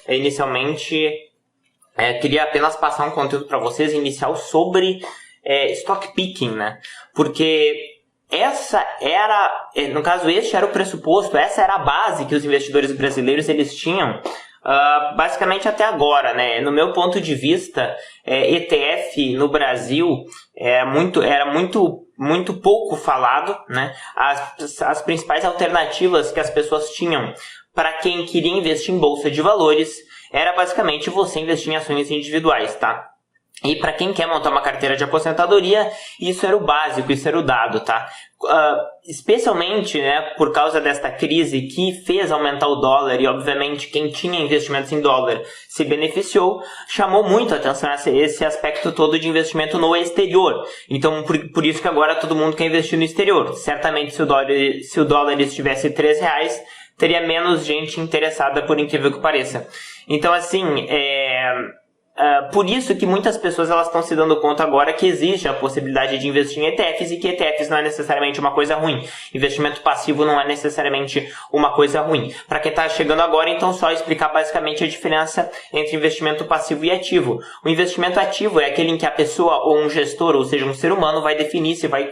inicialmente, queria apenas passar um conteúdo para vocês inicial sobre stock picking, né? Porque no caso, este era o pressuposto, essa era a base que os investidores brasileiros eles tinham basicamente até agora, né? No meu ponto de vista, ETF no Brasil era muito pouco falado, né? As principais alternativas que as pessoas tinham para quem queria investir em bolsa de valores era basicamente você investir em ações individuais, tá? E para quem quer montar uma carteira de aposentadoria, isso era o básico, isso era o dado, tá? Especialmente, né, por causa desta crise que fez aumentar o dólar e, obviamente, quem tinha investimentos em dólar se beneficiou, chamou muito a atenção esse aspecto todo de investimento no exterior. Então, por isso que agora todo mundo quer investir no exterior. Certamente, se o dólar estivesse R$3, teria menos gente interessada, por incrível que pareça. Então, assim, por isso que muitas pessoas elas estão se dando conta agora que existe a possibilidade de investir em ETFs e que ETFs não é necessariamente uma coisa ruim. Investimento passivo não é necessariamente uma coisa ruim. Para quem está chegando agora, então só explicar basicamente a diferença entre investimento passivo e ativo. O investimento ativo é aquele em que a pessoa ou um gestor, ou seja, um ser humano, vai definir se vai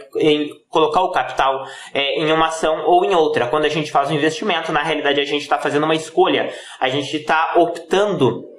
colocar o capital em uma ação ou em outra. Quando a gente faz um investimento, na realidade a gente está fazendo uma escolha. A gente está optando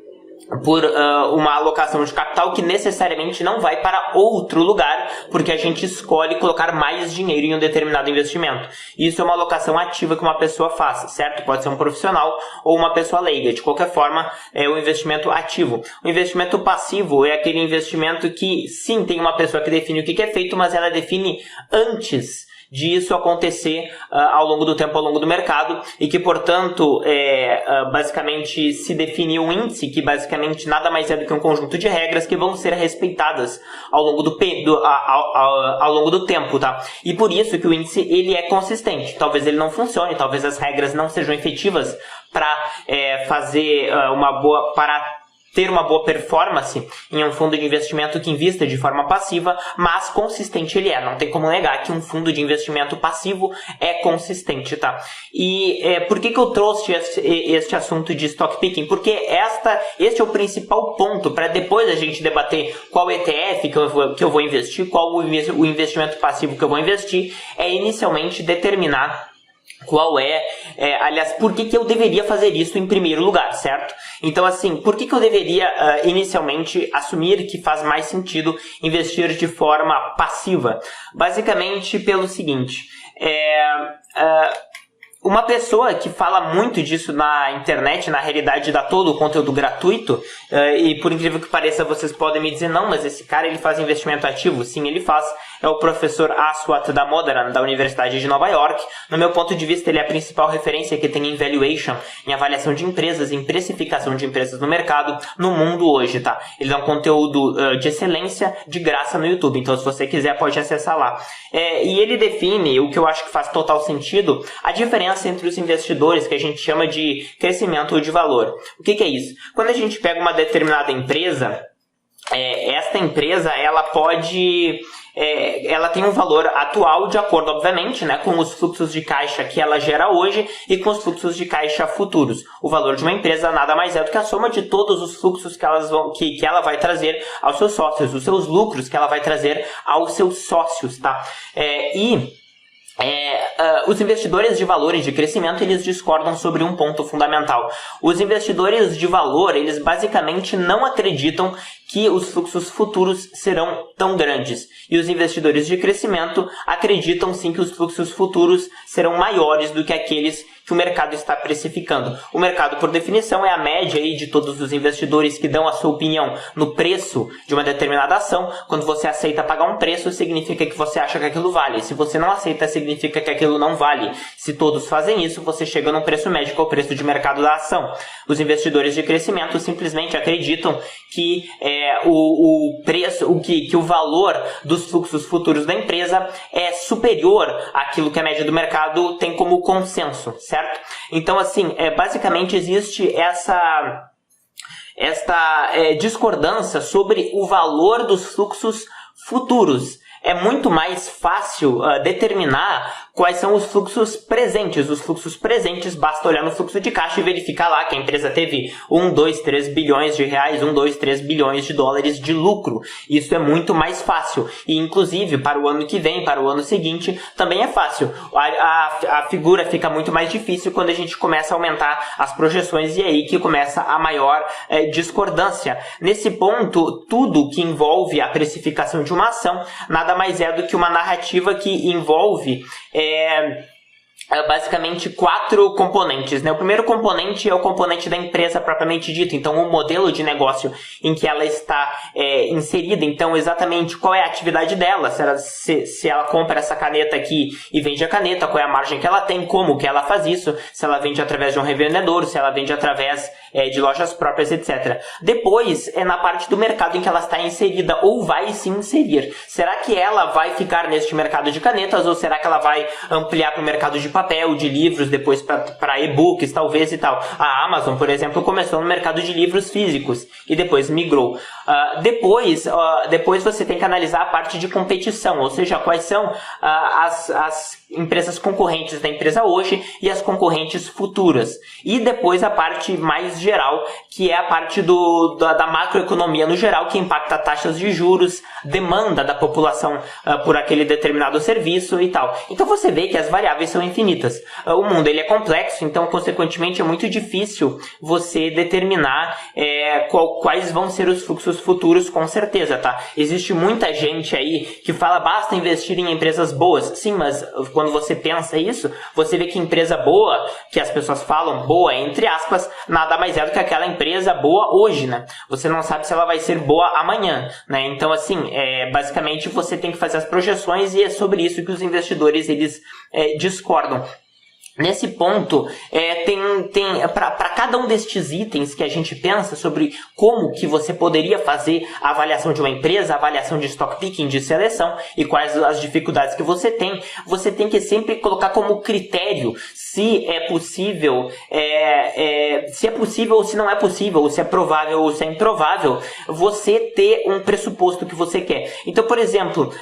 por uma alocação de capital que necessariamente não vai para outro lugar, porque a gente escolhe colocar mais dinheiro em um determinado investimento. Isso é uma alocação ativa que uma pessoa faz, certo? Pode ser um profissional ou uma pessoa leiga. De qualquer forma, é o investimento ativo. O investimento passivo é aquele investimento que, sim, tem uma pessoa que define o que é feito, mas ela define antes disso acontecer ao longo do tempo, ao longo do mercado, e que, portanto, basicamente se define um índice que basicamente nada mais é do que um conjunto de regras que vão ser respeitadas ao longo do tempo, tá? E por isso que o índice ele é consistente. Talvez ele não funcione, talvez as regras não sejam efetivas para ter uma boa performance em um fundo de investimento que invista de forma passiva, mas consistente ele é. Não tem como negar que um fundo de investimento passivo é consistente, tá? E por que eu trouxe este assunto de stock picking? Porque este é o principal ponto para depois a gente debater qual ETF que eu vou investir, qual o investimento passivo que eu vou investir, é inicialmente determinar aliás, por que eu deveria fazer isso em primeiro lugar, certo? Então, assim, por que eu deveria inicialmente assumir que faz mais sentido investir de forma passiva? Basicamente pelo seguinte, uma pessoa que fala muito disso na internet, na realidade dá todo o conteúdo gratuito, e por incrível que pareça vocês podem me dizer, não, mas esse cara ele faz investimento ativo. Sim, ele faz. É o professor Aswath Damodaran, da Universidade de Nova York. No meu ponto de vista, ele é a principal referência que tem em valuation, em avaliação de empresas, em precificação de empresas no mercado, no mundo hoje, tá? Ele dá um conteúdo de excelência, de graça no YouTube, então se você quiser pode acessar lá. E ele define, o que eu acho que faz total sentido, a diferença entre os investidores, que a gente chama de crescimento ou de valor. O que é isso? Quando a gente pega uma determinada empresa, esta empresa, ela tem um valor atual de acordo, obviamente, né, com os fluxos de caixa que ela gera hoje e com os fluxos de caixa futuros. O valor de uma empresa nada mais é do que a soma de todos os fluxos que ela vai trazer aos seus sócios, os seus lucros que ela vai trazer aos seus sócios, tá? Os investidores de valor e de crescimento, eles discordam sobre um ponto fundamental. Os investidores de valor, eles basicamente não acreditam que os fluxos futuros serão tão grandes. E os investidores de crescimento acreditam sim que os fluxos futuros serão maiores do que aqueles que o mercado está precificando. O mercado, por definição, é a média aí de todos os investidores que dão a sua opinião no preço de uma determinada ação. Quando você aceita pagar um preço, significa que você acha que aquilo vale. Se você não aceita, significa que aquilo não vale. Se todos fazem isso, você chega num preço médio, que é o preço de mercado da ação. Os investidores de crescimento simplesmente acreditam que o valor dos fluxos futuros da empresa é superior àquilo que a média do mercado tem como consenso, certo? Então, assim, basicamente existe esta discordância sobre o valor dos fluxos futuros. É muito mais fácil determinar quais são os fluxos presentes. Os fluxos presentes, basta olhar no fluxo de caixa e verificar lá que a empresa teve 1, 2, 3 bilhões de reais, 1, 2, 3 bilhões de dólares de lucro. Isso é muito mais fácil. E, inclusive, para o ano que vem, para o ano seguinte, também é fácil. A figura fica muito mais difícil quando a gente começa a aumentar as projeções, e é aí que começa a maior discordância. Nesse ponto, tudo que envolve a precificação de uma ação nada mais é do que uma narrativa que envolve basicamente 4 componentes, né? O primeiro componente é o componente da empresa propriamente dito, então o modelo de negócio em que ela está inserida, então exatamente qual é a atividade dela, se ela compra essa caneta aqui e vende a caneta, qual é a margem que ela tem, como que ela faz isso, se ela vende através de um revendedor, se ela vende através de lojas próprias, etc. Depois é na parte do mercado em que ela está inserida ou vai se inserir. Será que ela vai ficar neste mercado de canetas ou será que ela vai ampliar para o mercado de papel, de livros, depois para e-books, talvez e tal. A Amazon, por exemplo, começou no mercado de livros físicos e depois migrou. Depois você tem que analisar a parte de competição, ou seja, quais são as empresas concorrentes da empresa hoje e as concorrentes futuras. E depois a parte mais geral, que é a parte da macroeconomia no geral, que impacta taxas de juros, demanda da população por aquele determinado serviço e tal. Então você vê que as variáveis são infinitas. O mundo ele é complexo, então consequentemente é muito difícil você determinar quais vão ser os fluxos futuros com certeza, tá? Existe muita gente aí que fala basta investir em empresas boas. Sim, mas quando você pensa isso, você vê que empresa boa, que as pessoas falam boa entre aspas, nada mais é do que aquela empresa boa hoje, né? Você não sabe se ela vai ser boa amanhã, né? Então assim, basicamente você tem que fazer as projeções e é sobre isso que os investidores eles discordam. Nesse ponto, para cada um destes itens que a gente pensa sobre como que você poderia fazer a avaliação de uma empresa, a avaliação de stock picking, de seleção e quais as dificuldades que você tem que sempre colocar como critério se é possível, ou se não é possível, ou se é provável ou se é improvável, você ter um pressuposto que você quer. Então, por exemplo,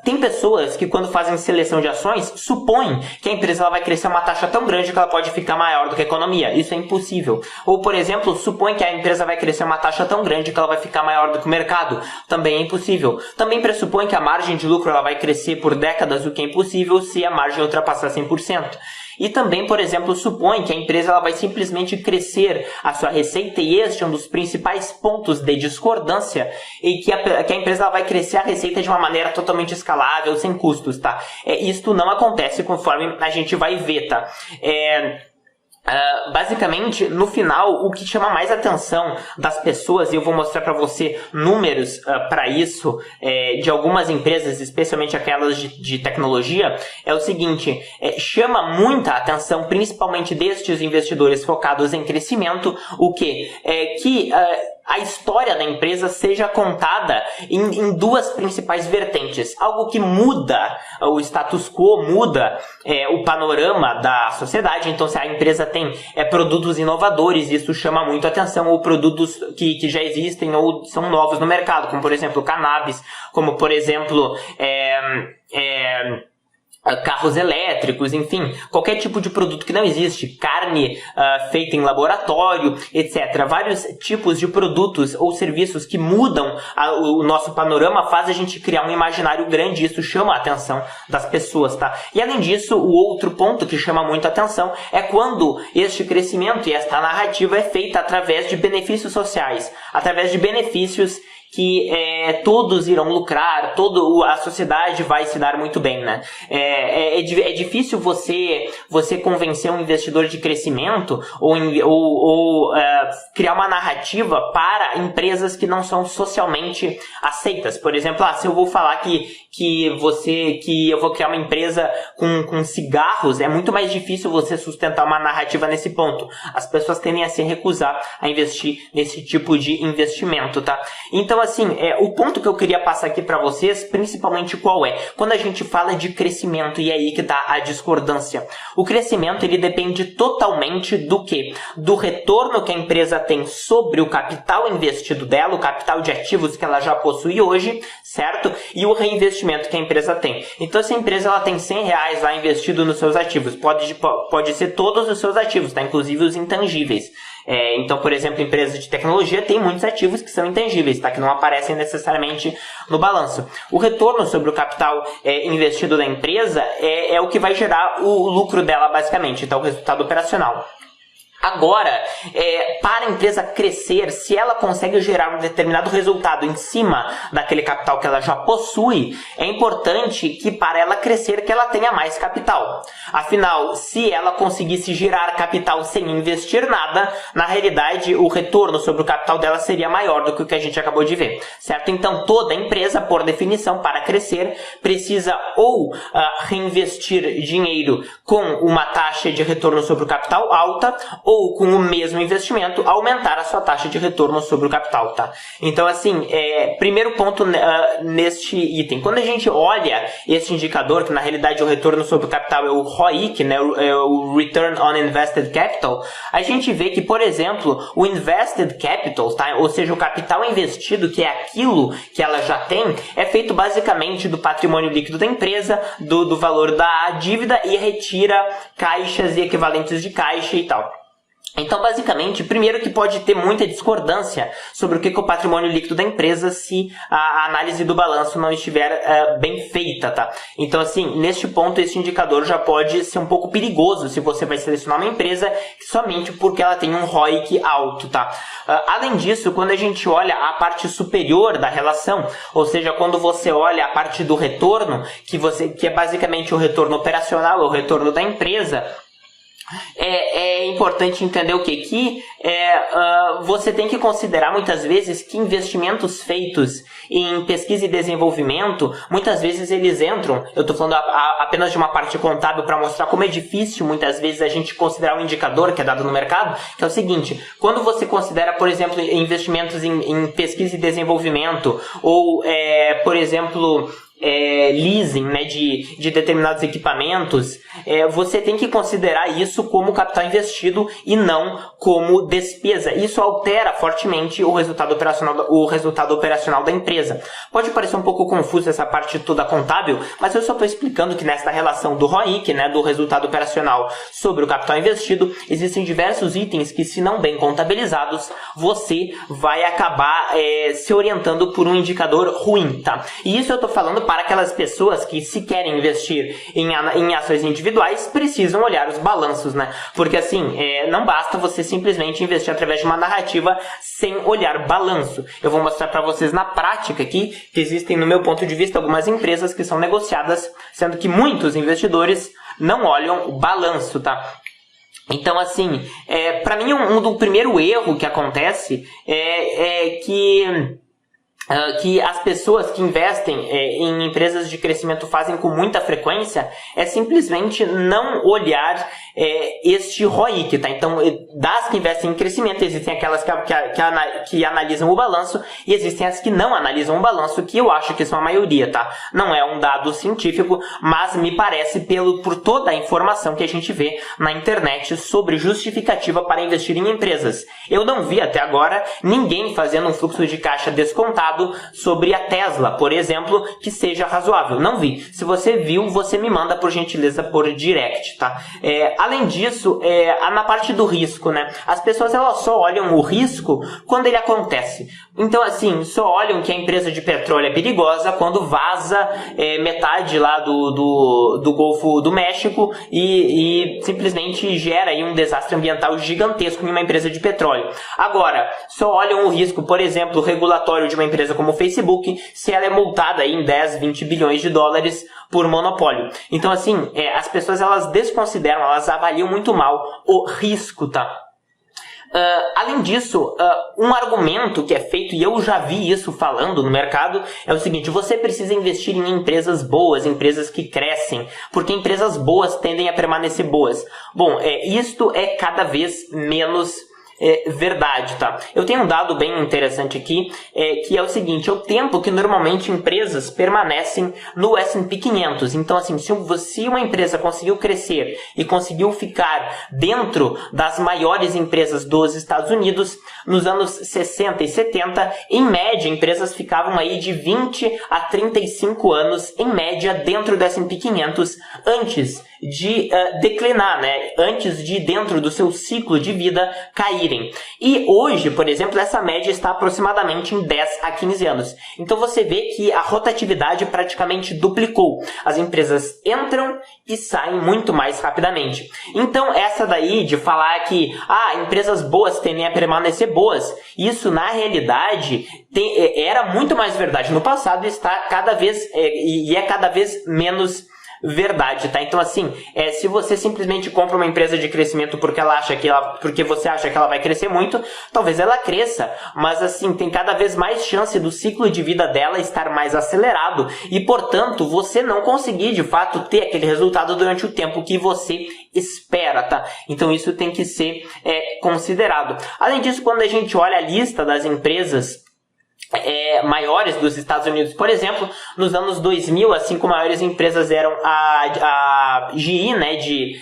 tem pessoas que quando fazem seleção de ações, supõem que a empresa ela vai crescer uma taxa tão grande que ela pode ficar maior do que a economia. Isso é impossível. Ou, por exemplo, supõe que a empresa vai crescer uma taxa tão grande que ela vai ficar maior do que o mercado. Também é impossível. Também pressupõe que a margem de lucro ela vai crescer por décadas, o que é impossível se a margem ultrapassar 100%. E também, por exemplo, supõe que a empresa ela vai simplesmente crescer a sua receita, e este é um dos principais pontos de discordância, e que a empresa ela vai crescer a receita de uma maneira totalmente escalável, sem custos, tá? Isto não acontece conforme a gente vai ver, tá? Basicamente, no final, o que chama mais atenção das pessoas, e eu vou mostrar para você números para isso, de algumas empresas, especialmente aquelas de tecnologia, é o seguinte, chama muita atenção, principalmente destes investidores focados em crescimento, que a história da empresa seja contada em duas principais vertentes. Algo que muda o status quo, muda o panorama da sociedade. Então, se a empresa tem produtos inovadores, isso chama muito atenção, ou produtos que já existem ou são novos no mercado, como, por exemplo, cannabis, como, por exemplo, carros elétricos, enfim, qualquer tipo de produto que não existe, carne feita em laboratório, etc. Vários tipos de produtos ou serviços que mudam o nosso panorama faz a gente criar um imaginário grande, isso chama a atenção das pessoas, tá? E além disso, o outro ponto que chama muito a atenção é quando este crescimento e esta narrativa é feita através de benefícios sociais, através de benefícios que todos irão lucrar, toda a sociedade vai se dar muito bem, né? É difícil você convencer um investidor de crescimento ou criar uma narrativa para empresas que não são socialmente aceitas. Por exemplo, se eu vou falar que eu vou criar uma empresa com cigarros, é muito mais difícil você sustentar uma narrativa nesse ponto. As pessoas tendem a se recusar a investir nesse tipo de investimento, tá? Então, Então, assim, o ponto que eu queria passar aqui para vocês, principalmente qual é? Quando a gente fala de crescimento, e é aí que tá a discordância. O crescimento, ele depende totalmente do quê? Do retorno que a empresa tem sobre o capital investido dela, o capital de ativos que ela já possui hoje, certo? E o reinvestimento que a empresa tem. Então, se a empresa ela tem R$100 lá investido nos seus ativos, pode ser todos os seus ativos, tá? Inclusive os intangíveis. Então, por exemplo, empresas de tecnologia têm muitos ativos que são intangíveis, tá? Que não aparecem necessariamente no balanço. O retorno sobre o capital investido da empresa é o que vai gerar o lucro dela, basicamente, então o resultado operacional. Agora, para a empresa crescer, se ela consegue gerar um determinado resultado em cima daquele capital que ela já possui, é importante que para ela crescer que ela tenha mais capital. Afinal, se ela conseguisse gerar capital sem investir nada, na realidade o retorno sobre o capital dela seria maior do que o que a gente acabou de ver, certo? Então toda empresa, por definição, para crescer, precisa ou reinvestir dinheiro com uma taxa de retorno sobre o capital alta, ou com o mesmo investimento, aumentar a sua taxa de retorno sobre o capital, tá? Então, assim, primeiro ponto neste item. Quando a gente olha esse indicador, que na realidade o retorno sobre o capital é o ROIC, né? O Return on Invested Capital, a gente vê que, por exemplo, o Invested Capital, tá? Ou seja, o capital investido, que é aquilo que ela já tem, é feito basicamente do patrimônio líquido da empresa, do valor da dívida, e retira caixas e equivalentes de caixa e tal. Então, basicamente, primeiro que pode ter muita discordância sobre o que é o patrimônio líquido da empresa se a análise do balanço não estiver bem feita, tá? Então, assim, neste ponto, esse indicador já pode ser um pouco perigoso se você vai selecionar uma empresa somente porque ela tem um ROIC alto, tá? Além disso, quando a gente olha a parte superior da relação, ou seja, quando você olha a parte do retorno, que é basicamente o retorno operacional, o retorno da empresa, é importante entender o que? Que você tem que considerar muitas vezes que investimentos feitos em pesquisa e desenvolvimento, muitas vezes eles entram, eu estou falando apenas de uma parte contábil para mostrar como é difícil muitas vezes a gente considerar um indicador que é dado no mercado, que é o seguinte: quando você considera, por exemplo, investimentos em pesquisa e desenvolvimento, ou, por exemplo, leasing, né, de determinados equipamentos, você tem que considerar isso como capital investido e não como despesa. Isso altera fortemente o resultado operacional da empresa. Pode parecer um pouco confuso essa parte toda contábil, mas eu só estou explicando que nessa relação do ROIC, né, do resultado operacional sobre o capital investido, existem diversos itens que, se não bem contabilizados, você vai acabar se orientando por um indicador ruim, tá? E isso eu estou falando para aquelas pessoas que, se querem investir em ações individuais, precisam olhar os balanços, né? Porque, assim, não basta você simplesmente investir através de uma narrativa sem olhar balanço. Eu vou mostrar para vocês na prática aqui que existem, no meu ponto de vista, algumas empresas que são negociadas, sendo que muitos investidores não olham o balanço, tá? Então, assim, para mim, um primeiro erro que acontece é que as pessoas que investem em empresas de crescimento fazem com muita frequência é simplesmente não olhar este ROIC, tá? Então, das que investem em crescimento, existem aquelas que analisam o balanço e existem as que não analisam o balanço, que eu acho que são a maioria, tá? Não é um dado científico, mas me parece por toda a informação que a gente vê na internet sobre justificativa para investir em empresas. Eu não vi até agora ninguém fazendo um fluxo de caixa descontado sobre a Tesla, por exemplo, que seja razoável. Não vi. Se você viu, você me manda, por gentileza, por direct, tá? Além disso, na parte do risco, né? As pessoas, elas só olham o risco quando ele acontece. Então, assim, só olham que a empresa de petróleo é perigosa quando vaza metade lá do Golfo do México e simplesmente gera aí um desastre ambiental gigantesco em uma empresa de petróleo. Agora, só olham o risco, por exemplo, regulatório de uma empresa como o Facebook, se ela é multada aí em 10, 20 bilhões de dólares por monopólio. Então, assim, as pessoas, elas desconsideram, elas avaliam muito mal o risco, tá? Além disso, um argumento que é feito, e eu já vi isso falando no mercado, é o seguinte: você precisa investir em empresas boas, empresas que crescem, porque empresas boas tendem a permanecer boas. Bom, isto é cada vez menos verdade, tá? Eu tenho um dado bem interessante aqui, que é o seguinte, é o tempo que normalmente empresas permanecem no S&P 500. Então, assim, se uma empresa conseguiu crescer e conseguiu ficar dentro das maiores empresas dos Estados Unidos, nos anos 60 e 70, em média, empresas ficavam aí de 20 a 35 anos, em média, dentro do S&P 500, antes de declinar, né? Antes de, dentro do seu ciclo de vida, caírem. E hoje, por exemplo, essa média está aproximadamente em 10 a 15 anos. Então você vê que a rotatividade praticamente duplicou. As empresas entram e saem muito mais rapidamente. Então essa daí de falar que empresas boas tendem a permanecer boas, isso na realidade era muito mais verdade no passado e está cada vez cada vez menos verdade, tá? Então, assim, se você simplesmente compra uma empresa de crescimento porque você acha que ela vai crescer muito, talvez ela cresça, mas, assim, tem cada vez mais chance do ciclo de vida dela estar mais acelerado e, portanto, você não conseguir, de fato, ter aquele resultado durante o tempo que você espera, tá? Então, isso tem que ser considerado. Além disso, quando a gente olha a lista das empresas maiores dos Estados Unidos, por exemplo, nos anos 2000, as 5 maiores empresas eram a GE, né, de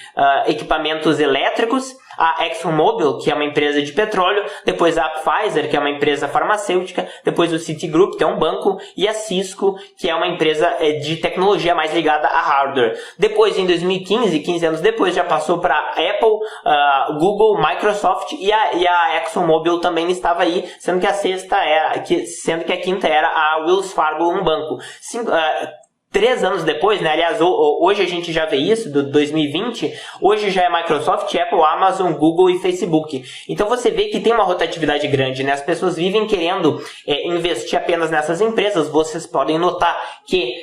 equipamentos elétricos, a ExxonMobil, que é uma empresa de petróleo, depois a Pfizer, que é uma empresa farmacêutica, depois o Citigroup, que é um banco, e a Cisco, que é uma empresa de tecnologia mais ligada a hardware. Depois, em 2015, 15 anos depois, já passou para Apple, Google, Microsoft e a ExxonMobil também estava aí, sendo que a quinta era a Wells Fargo, um banco. 3 anos depois, né? Aliás, hoje a gente já vê isso, do 2020, hoje já é Microsoft, Apple, Amazon, Google e Facebook. Então você vê que tem uma rotatividade grande, né? As pessoas vivem querendo investir apenas nessas empresas. Vocês podem notar que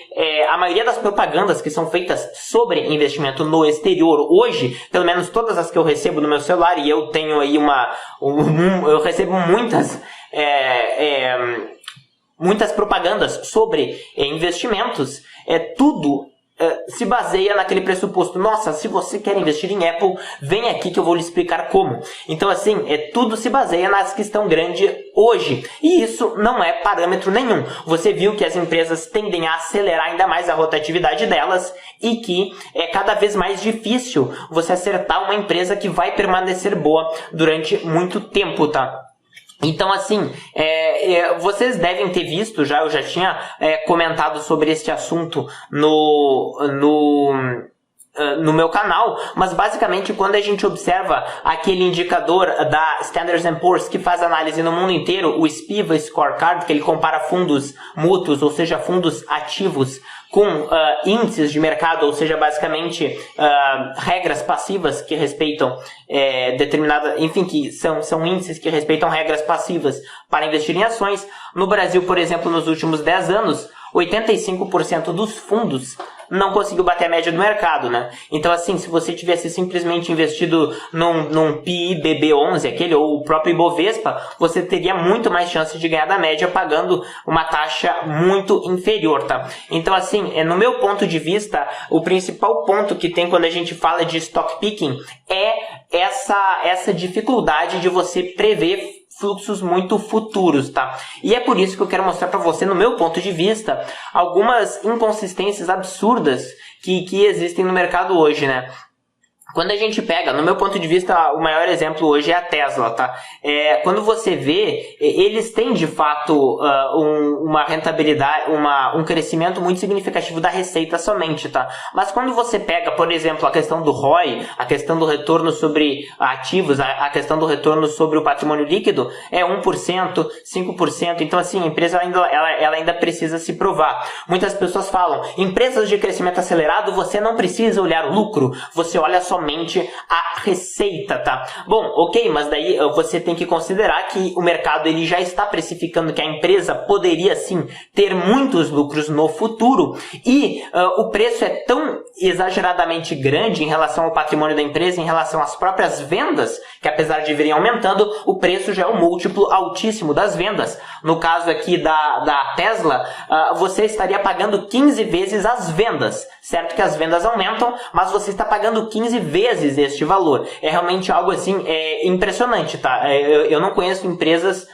a maioria das propagandas que são feitas sobre investimento no exterior, hoje, pelo menos todas as que eu recebo no meu celular, e eu tenho aí eu recebo muitas propagandas sobre investimentos, tudo se baseia naquele pressuposto. Nossa, se você quer investir em Apple, vem aqui que eu vou lhe explicar como. Então, assim, tudo se baseia nas que estão grandes hoje. E isso não é parâmetro nenhum. Você viu que as empresas tendem a acelerar ainda mais a rotatividade delas e que é cada vez mais difícil você acertar uma empresa que vai permanecer boa durante muito tempo, tá? Então, assim, vocês devem ter visto eu já tinha comentado sobre este assunto no meu canal, mas basicamente quando a gente observa aquele indicador da Standard & Poor's que faz análise no mundo inteiro, o SPIVA Scorecard, que ele compara fundos mútuos, ou seja, fundos ativos, com índices de mercado, ou seja, basicamente regras passivas que respeitam que são índices que respeitam regras passivas para investir em ações. No Brasil, por exemplo, nos últimos 10 anos, 85% dos fundos não conseguiu bater a média do mercado, né? Então, assim, se você tivesse simplesmente investido num PIBB11, ou o próprio Ibovespa, você teria muito mais chance de ganhar da média pagando uma taxa muito inferior, tá? Então, assim, no meu ponto de vista, o principal ponto que tem quando a gente fala de stock picking é essa dificuldade de você prever fluxos muito futuros, tá? E é por isso que eu quero mostrar para você, no meu ponto de vista, algumas inconsistências absurdas que existem no mercado hoje, né? Quando a gente pega, no meu ponto de vista, o maior exemplo hoje é a Tesla, tá? Quando você vê, eles têm de fato uma rentabilidade, um crescimento muito significativo da receita somente, tá? Mas quando você pega, por exemplo, a questão do ROI, a questão do retorno sobre ativos, a questão do retorno sobre o patrimônio líquido, é 1%, 5%. Então, assim, a empresa ela ainda precisa se provar. Muitas pessoas falam, empresas de crescimento acelerado, você não precisa olhar o lucro, você olha somente a receita, tá? Bom, ok, mas daí você tem que considerar que o mercado ele já está precificando que a empresa poderia sim ter muitos lucros no futuro e o preço é tão exageradamente grande em relação ao patrimônio da empresa, em relação às próprias vendas, que apesar de virem aumentando, o preço já é um múltiplo altíssimo das vendas. No caso aqui da Tesla, você estaria pagando 15 vezes as vendas, certo que as vendas aumentam, mas você está pagando 15 vezes este valor. É realmente algo assim impressionante, tá? Eu não conheço empresas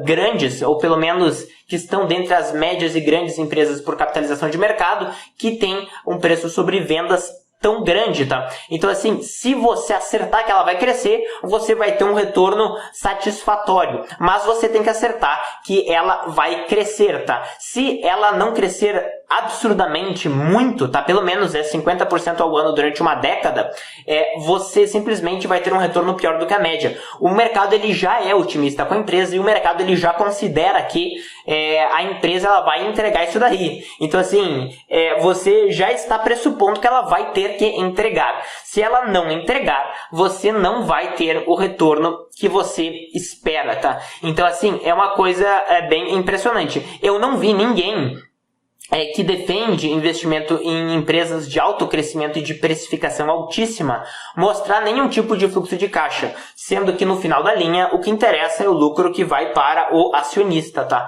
grandes, ou pelo menos que estão dentre as médias e grandes empresas por capitalização de mercado, que tem um preço sobre vendas tão grande, tá? Então, assim, se você acertar que ela vai crescer, você vai ter um retorno satisfatório. Mas você tem que acertar que ela vai crescer, tá? Se ela não crescer absurdamente muito, tá? Pelo menos 50% ao ano durante uma década, você simplesmente vai ter um retorno pior do que a média. O mercado, ele já é otimista com a empresa e o mercado, ele já considera que a empresa, ela vai entregar isso daí. Então, assim, você já está pressupondo que ela vai ter que entregar. Se ela não entregar, você não vai ter o retorno que você espera, tá? Então, assim, é uma coisa bem impressionante. Eu não vi ninguém que defende investimento em empresas de alto crescimento e de precificação altíssima mostrar nenhum tipo de fluxo de caixa, sendo que no final da linha o que interessa é o lucro que vai para o acionista, tá?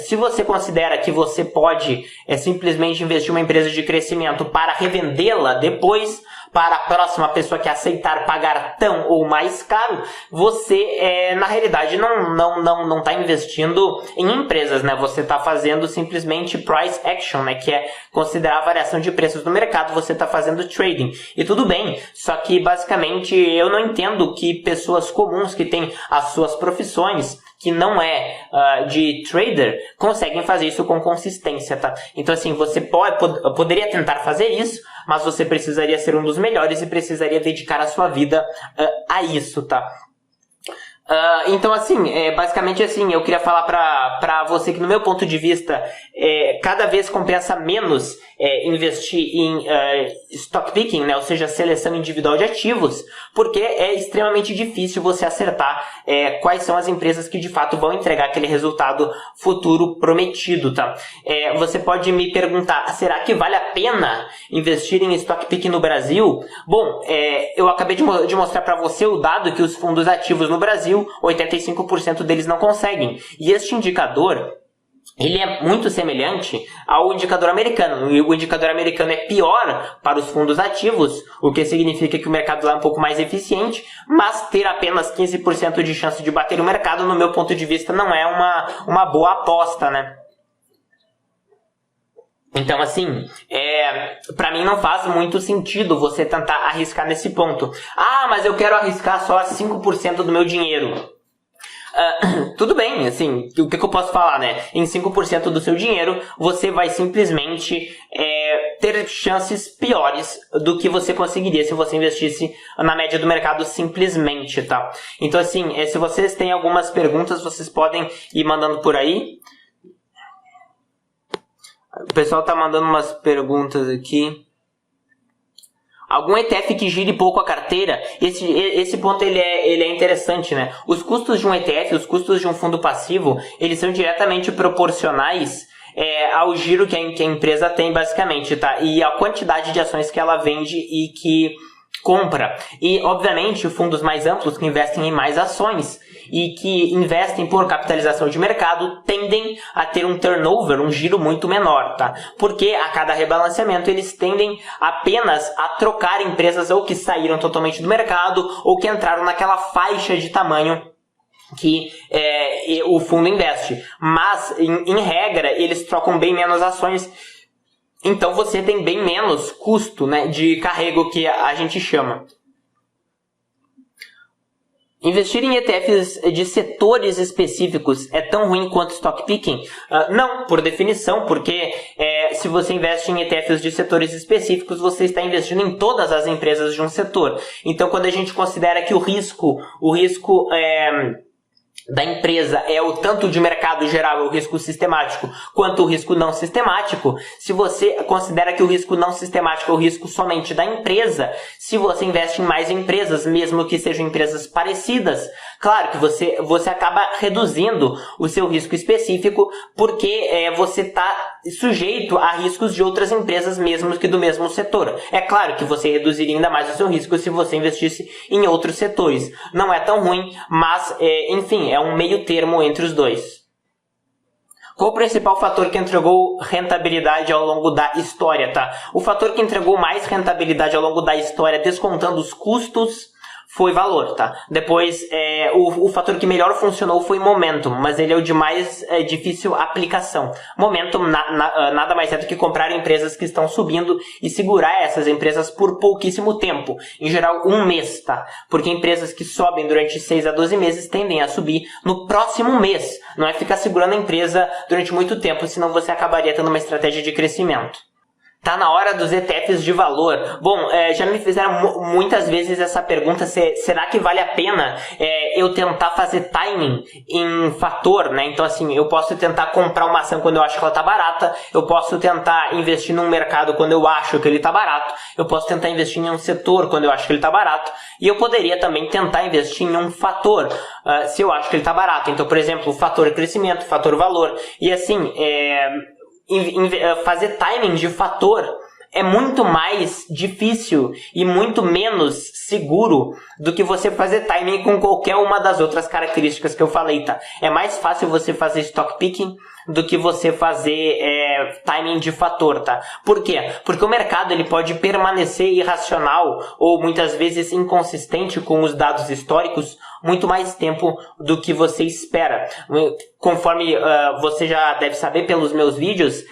Se você considera que você pode simplesmente investir em uma empresa de crescimento para revendê-la depois para a próxima pessoa que aceitar pagar tão ou mais caro, você na realidade não está investindo em empresas, né? Você está fazendo simplesmente price action, né? Que é considerar a variação de preços no mercado, você está fazendo trading. E tudo bem, só que basicamente eu não entendo que pessoas comuns que têm as suas profissões, que não de trader, conseguem fazer isso com consistência, tá? Então, assim, você poderia tentar fazer isso, mas você precisaria ser um dos melhores e precisaria dedicar a sua vida a isso, tá? Então, assim, basicamente assim, eu queria falar pra você que, no meu ponto de vista, cada vez compensa menos investir em stock picking, né? Ou seja, seleção individual de ativos, porque é extremamente difícil você acertar quais são as empresas que de fato vão entregar aquele resultado futuro prometido, tá? Você pode me perguntar, será que vale a pena investir em stock picking no Brasil? Bom, eu acabei de mostrar para você o dado que os fundos ativos no Brasil, 85% deles não conseguem. E este indicador, ele é muito semelhante ao indicador americano. O indicador americano é pior para os fundos ativos, o que significa que o mercado lá é um pouco mais eficiente, mas ter apenas 15% de chance de bater o mercado, no meu ponto de vista, não é uma boa aposta, né? Então, assim, pra mim não faz muito sentido você tentar arriscar nesse ponto. Ah, mas eu quero arriscar só 5% do meu dinheiro. Tudo bem, assim, o que eu posso falar, né? Em 5% do seu dinheiro, você vai simplesmente ter chances piores do que você conseguiria se você investisse na média do mercado simplesmente, tá? Então, assim, se vocês têm algumas perguntas, vocês podem ir mandando por aí. O pessoal tá mandando umas perguntas aqui. Algum ETF que gire pouco a carteira? Esse ponto ele é interessante, né? Os custos de um ETF, os custos de um fundo passivo, eles são diretamente proporcionais ao giro que a empresa tem, basicamente, tá? E a quantidade de ações que ela vende e que compra. E, obviamente, fundos mais amplos que investem em mais ações e que investem por capitalização de mercado tendem a ter um turnover, um giro muito menor, tá? Porque a cada rebalanceamento eles tendem apenas a trocar empresas ou que saíram totalmente do mercado ou que entraram naquela faixa de tamanho que o fundo investe. Mas, em regra, eles trocam bem menos ações. Então você tem bem menos custo, né, de carrego, que a gente chama. Investir em ETFs de setores específicos é tão ruim quanto stock picking? Não, por definição, porque se você investe em ETFs de setores específicos, você está investindo em todas as empresas de um setor. Então, quando a gente considera que o risco da empresa é o tanto de mercado geral, o risco sistemático, quanto o risco não sistemático. Se você considera que o risco não sistemático é o risco somente da empresa, se você investe em mais empresas, mesmo que sejam empresas parecidas, claro que você acaba reduzindo o seu risco específico, porque você está sujeito a riscos de outras empresas, mesmo que do mesmo setor. É claro que você reduziria ainda mais o seu risco se você investisse em outros setores. Não é tão ruim, mas, enfim, é um meio termo entre os dois. Qual o principal fator que entregou rentabilidade ao longo da história, tá? O fator que entregou mais rentabilidade ao longo da história, descontando os custos, foi valor, tá? Depois, o fator que melhor funcionou foi momentum, mas ele é o de mais difícil aplicação. Momentum nada mais é do que comprar empresas que estão subindo e segurar essas empresas por pouquíssimo tempo. Em geral, um mês, tá? Porque empresas que sobem durante 6 a 12 meses tendem a subir no próximo mês. Não é ficar segurando a empresa durante muito tempo, senão você acabaria tendo uma estratégia de crescimento. Tá na hora dos ETFs de valor. Bom, já me fizeram muitas vezes essa pergunta, será que vale a pena eu tentar fazer timing em fator, né? Então assim, eu posso tentar comprar uma ação quando eu acho que ela tá barata, eu posso tentar investir num mercado quando eu acho que ele tá barato, eu posso tentar investir em um setor quando eu acho que ele tá barato, e eu poderia também tentar investir em um fator, se eu acho que ele tá barato. Então, por exemplo, o fator crescimento, fator valor, e assim, fazer timing de fator é muito mais difícil e muito menos seguro do que você fazer timing com qualquer uma das outras características que eu falei, tá? É mais fácil você fazer stock picking do que você fazer timing de fator, tá? Por quê? Porque o mercado ele pode permanecer irracional ou muitas vezes inconsistente com os dados históricos muito mais tempo do que você espera. Conforme você já deve saber pelos meus vídeos,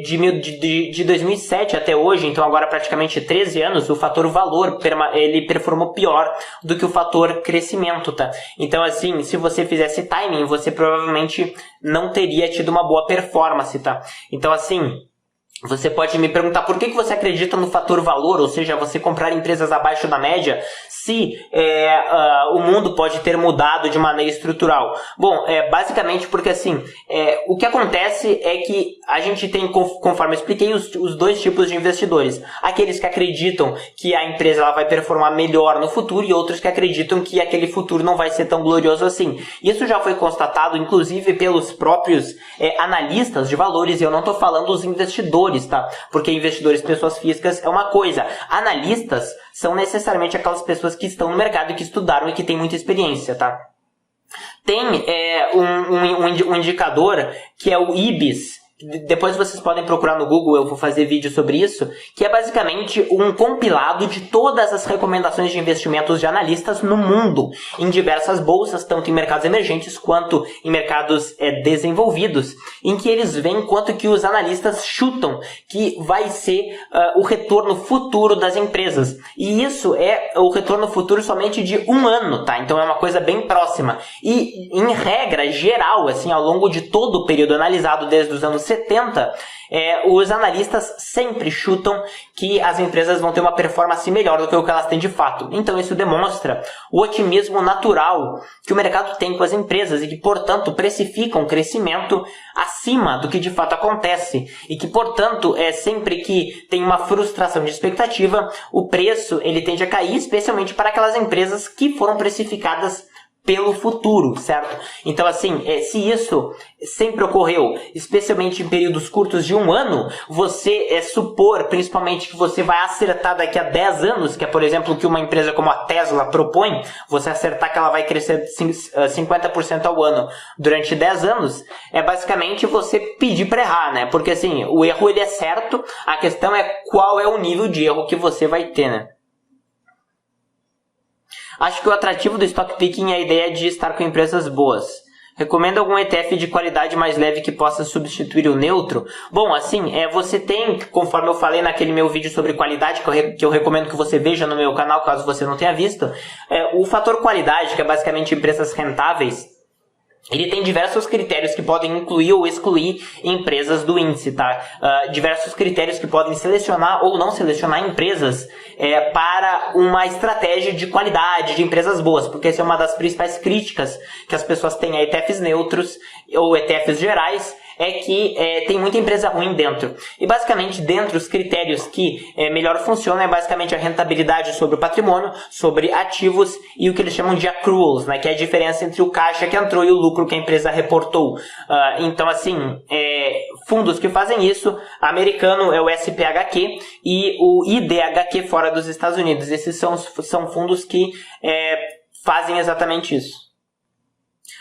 de 2007 até hoje, então agora praticamente 13 anos, o fator valor ele performou pior do que o fator crescimento, tá? Então assim, se você fizesse timing, você provavelmente não teria tido uma boa performance, tá? Então assim, você pode me perguntar por que você acredita no fator valor, ou seja, você comprar empresas abaixo da média, se o mundo pode ter mudado de maneira estrutural. Bom, basicamente porque assim, o que acontece é que a gente tem, conforme eu expliquei, os dois tipos de investidores. Aqueles que acreditam que a empresa ela vai performar melhor no futuro e outros que acreditam que aquele futuro não vai ser tão glorioso assim. Isso já foi constatado, inclusive, pelos próprios analistas de valores, e eu não estou falando dos investidores, tá? Porque investidores, pessoas físicas, é uma coisa. Analistas são necessariamente aquelas pessoas que estão no mercado e que estudaram e que têm muita experiência, tá? Tem um indicador que é o IBIS. Depois vocês podem procurar no Google, eu vou fazer vídeo sobre isso, que é basicamente um compilado de todas as recomendações de investimentos de analistas no mundo, em diversas bolsas, tanto em mercados emergentes quanto em mercados desenvolvidos, em que eles veem quanto que os analistas chutam que vai ser o retorno futuro das empresas. E isso é o retorno futuro somente de 1 ano, tá? Então é uma coisa bem próxima. E em regra geral, assim, ao longo de todo o período analisado desde os anos 70, os analistas sempre chutam que as empresas vão ter uma performance melhor do que o que elas têm de fato. Então isso demonstra o otimismo natural que o mercado tem com as empresas e que, portanto, precificam crescimento acima do que de fato acontece. E que, portanto, sempre que tem uma frustração de expectativa, o preço ele tende a cair, especialmente para aquelas empresas que foram precificadas pelo futuro, certo? Então assim, se isso sempre ocorreu, especialmente em períodos curtos de 1 ano, você supor, principalmente, que você vai acertar daqui a 10 anos, que é, por exemplo, o que uma empresa como a Tesla propõe, você acertar que ela vai crescer 50% ao ano durante 10 anos, é basicamente você pedir para errar, né? Porque assim, o erro ele é certo, a questão é qual é o nível de erro que você vai ter, né? Acho que o atrativo do stock picking é a ideia de estar com empresas boas. Recomendo algum ETF de qualidade mais leve que possa substituir o neutro? Bom, assim, você tem, conforme eu falei naquele meu vídeo sobre qualidade, que eu recomendo que você veja no meu canal, caso você não tenha visto, o fator qualidade, que é basicamente empresas rentáveis, ele tem diversos critérios que podem incluir ou excluir empresas do índice, tá? Diversos critérios que podem selecionar ou não selecionar empresas para uma estratégia de qualidade, de empresas boas, porque essa é uma das principais críticas que as pessoas têm a ETFs neutros ou ETFs gerais, é que tem muita empresa ruim dentro. E basicamente, dentre os critérios que melhor funcionam, é basicamente a rentabilidade sobre o patrimônio, sobre ativos e o que eles chamam de accruals, né, que é a diferença entre o caixa que entrou e o lucro que a empresa reportou. Então, assim, fundos que fazem isso, americano é o SPHQ e o IDHQ fora dos Estados Unidos. Esses são fundos que fazem exatamente isso.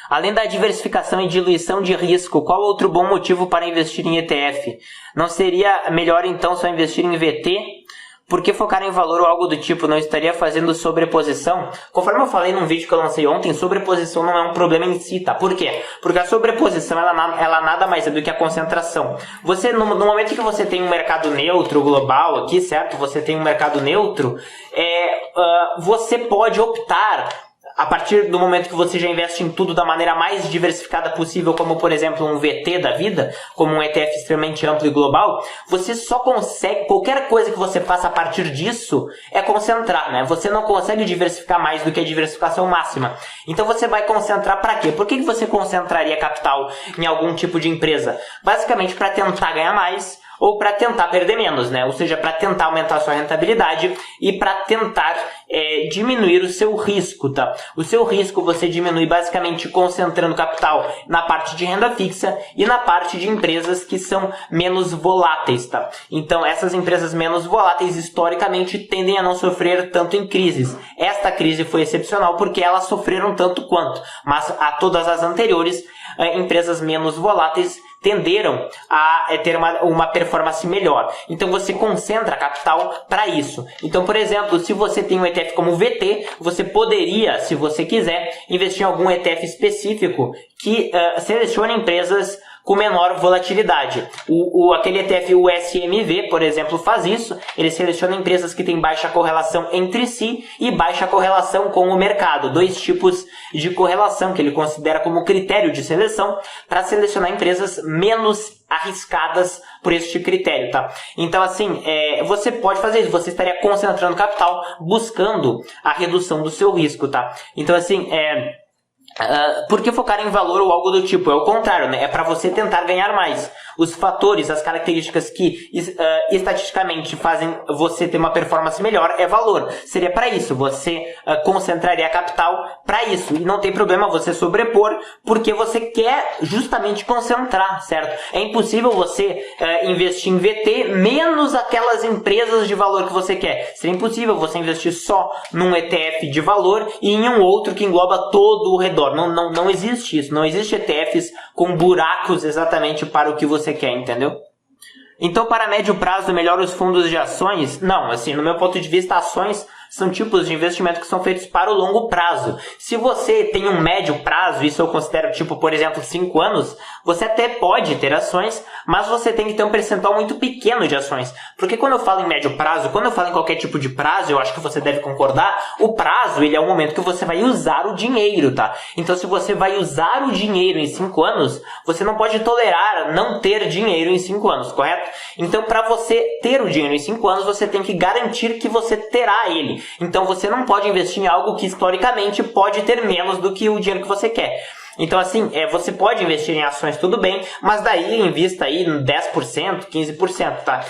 Além da diversificação e diluição de risco, qual outro bom motivo para investir em ETF? Não seria melhor então só investir em VT? Por que focar em valor ou algo do tipo? Não estaria fazendo sobreposição? Conforme eu falei num vídeo que eu lancei ontem, sobreposição não é um problema em si, tá? Por quê? Porque a sobreposição, ela nada mais é do que a concentração. Você, no momento que você tem um mercado neutro global aqui, certo? Você tem um mercado neutro, você pode optar, a partir do momento que você já investe em tudo da maneira mais diversificada possível, como por exemplo um VT da vida, como um ETF extremamente amplo e global, você só consegue, qualquer coisa que você faça a partir disso é concentrar, né? Você não consegue diversificar mais do que a diversificação máxima. Então você vai concentrar para quê? Por que você concentraria capital em algum tipo de empresa? Basicamente para tentar ganhar mais, ou para tentar perder menos, né? Ou seja, para tentar aumentar a sua rentabilidade e para tentar diminuir o seu risco, tá? O seu risco você diminui basicamente concentrando capital na parte de renda fixa e na parte de empresas que são menos voláteis, tá? Então, essas empresas menos voláteis, historicamente, tendem a não sofrer tanto em crises. Esta crise foi excepcional porque elas sofreram tanto quanto, mas a todas as anteriores, empresas menos voláteis tenderam a ter uma performance melhor. Então você concentra capital para isso. Então, por exemplo, se você tem um ETF como o VT, você poderia, se você quiser, investir em algum ETF específico que selecione empresas com menor volatilidade. Aquele ETF, o SMV, por exemplo, faz isso. Ele seleciona empresas que têm baixa correlação entre si e baixa correlação com o mercado. Dois tipos de correlação que ele considera como critério de seleção para selecionar empresas menos arriscadas por este critério, tá? Então, assim, você pode fazer isso. Você estaria concentrando capital, buscando a redução do seu risco, tá? Então, assim, por que focar em valor ou algo do tipo? É o contrário, né? É para você tentar ganhar mais. Os fatores, as características que estatisticamente fazem você ter uma performance melhor é valor. Seria para isso. Você concentraria capital para isso. E não tem problema você sobrepor, porque você quer justamente concentrar, certo? É impossível você investir em VT menos aquelas empresas de valor que você quer. Seria impossível você investir só num ETF de valor e em um outro que engloba todo o redor. Não existe isso. Não existe ETFs com buracos exatamente para o que você quer, entendeu? Então, para médio prazo, melhor os fundos de ações? Não, assim, no meu ponto de vista, ações são tipos de investimento que são feitos para o longo prazo. Se você tem um médio prazo, isso eu considero tipo, por exemplo, 5 anos, você até pode ter ações, mas você tem que ter um percentual muito pequeno de ações. Porque quando eu falo em médio prazo, quando eu falo em qualquer tipo de prazo, eu acho que você deve concordar, o prazo, ele é o momento que você vai usar o dinheiro, tá? Então, se você vai usar o dinheiro em 5 anos, você não pode tolerar não ter dinheiro em 5 anos, correto? Então, para você ter o dinheiro em 5 anos, você tem que garantir que você terá ele. Então você não pode investir em algo que historicamente pode ter menos do que o dinheiro que você quer. Então assim, você pode investir em ações, tudo bem, mas daí invista aí no 10%, 15%, tá?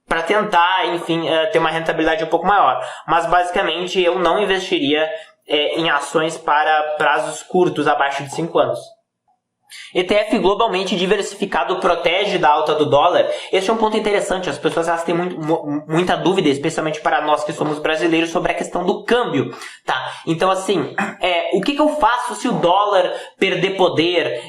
Para tentar, enfim, ter uma rentabilidade um pouco maior. Mas basicamente eu não investiria em ações para prazos curtos, abaixo de 5 anos. ETF globalmente diversificado protege da alta do dólar? Esse é um ponto interessante. As pessoas elas têm muita dúvida, especialmente para nós que somos brasileiros, sobre a questão do câmbio, tá? Então, assim, o que eu faço se o dólar perder poder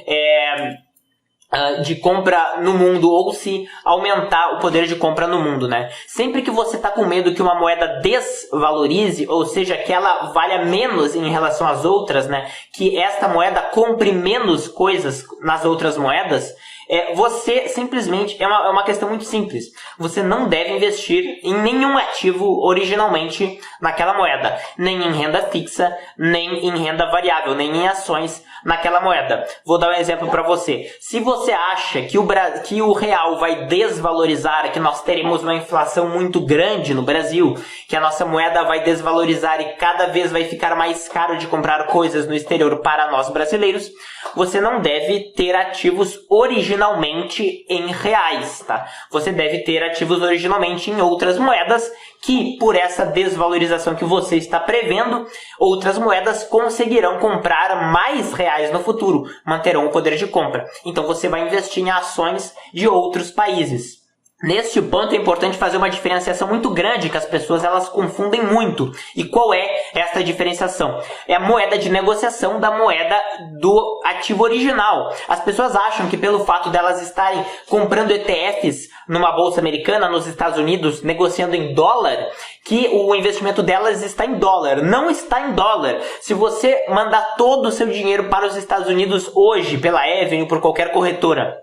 de compra no mundo, ou se aumentar o poder de compra no mundo, né? Sempre que você está com medo que uma moeda desvalorize, ou seja, que ela valha menos em relação às outras, né? Que esta moeda compre menos coisas nas outras moedas, você simplesmente, é uma questão muito simples. Você não deve investir em nenhum ativo originalmente naquela moeda. Nem em renda fixa, nem em renda variável, nem em ações naquela moeda. Vou dar um exemplo para você. Se você acha que o real vai desvalorizar, que nós teremos uma inflação muito grande no Brasil, que a nossa moeda vai desvalorizar e cada vez vai ficar mais caro de comprar coisas no exterior para nós brasileiros, você não deve ter ativos originalmente em reais, tá? Você deve ter ativos originalmente em outras moedas que, por essa desvalorização que você está prevendo, outras moedas conseguirão comprar mais reais no futuro, manterão o poder de compra. Então você vai investir em ações de outros países. Neste ponto é importante fazer uma diferenciação muito grande, que as pessoas elas confundem muito. E qual é essa diferenciação? É a moeda de negociação da moeda do ativo original. As pessoas acham que pelo fato delas estarem comprando ETFs numa bolsa americana, nos Estados Unidos, negociando em dólar, que o investimento delas está em dólar. Não está em dólar. Se você mandar todo o seu dinheiro para os Estados Unidos hoje, pela Avenue, por qualquer corretora,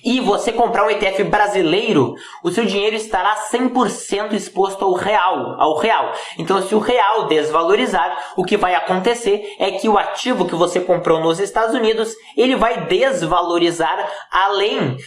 e você comprar um ETF brasileiro, o seu dinheiro estará 100% exposto ao real. Então, se o real desvalorizar, o que vai acontecer é que o ativo que você comprou nos Estados Unidos, ele vai desvalorizar além